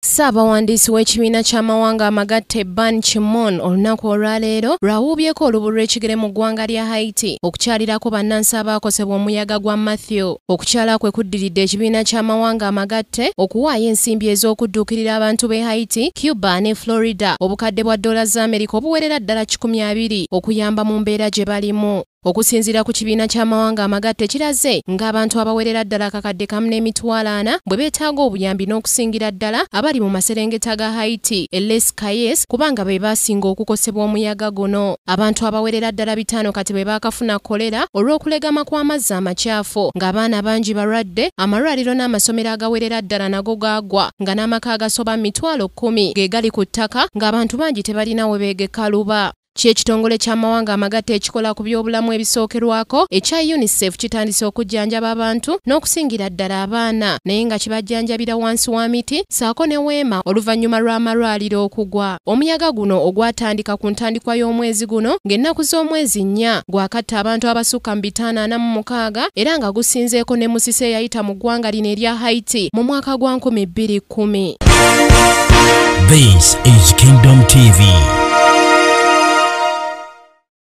Ssaabawandiisi w'ekibiina ky'amawanga amagatte Ban Ki-moon olunaku olwaleero lwawuubyeko olubu lw'ekigere mu ggwanga lya Haiti okukyalirako bannansi abaakosebwa omuyaga gwa Mathews. Okukyala kwe kuddiridde ekibiina ky'amawanga amagatte okuwaayo ensimbi ez'okudduukirira abantu b'e Haiti, Cuba ne Florida obukadde bwa $, obuwerera ddala 200 okuyamba mu mbeera gye balimu. Okusinziira ku kibiina ky'amawanga amagatte kiraze ng'abantu abawerera ddala kakadde kamu n'emitwalo 4 bwe beetaaga obuyambi n'okusingira ddala abali mu maserengeta ga Haiti Les Cayes kubanga be baasinga okukosebwa omuyaga guno. Abantu abawerera ddala 5 kati be baakafuna kolera olw'okulegama kw'amazzi amakyafu ng'abaana bangi balwadde, amalwaliro n'amasomero agawerera ddala nago gaagwa nga n'amaka agasoba 10,000 ge gali ku ttaka ng'abantu bangi tebalina webeegekka luba. Ekitongole ky'amawanga amagatte ekikola ku by'obulamu ebisookerwako ekya UNICEF kitandise okujjanjaba abantu n'okusingira ddala abaana naye nga kibajjanjabira wansi wa miti saako ne weema oluvannyuma lw'amalwaliro okugwa. Omuyaga guno ogwatandika ku ntandikwa y'omwezi guno ng'ennaku z'omwezi 4 gwakatta abantu abasukka mu 546 era nga gusinzeeko ne musisi eyayita mu ggwanga lino erya Haiti mu mwaka gwa 2010. This is Kingdom TV.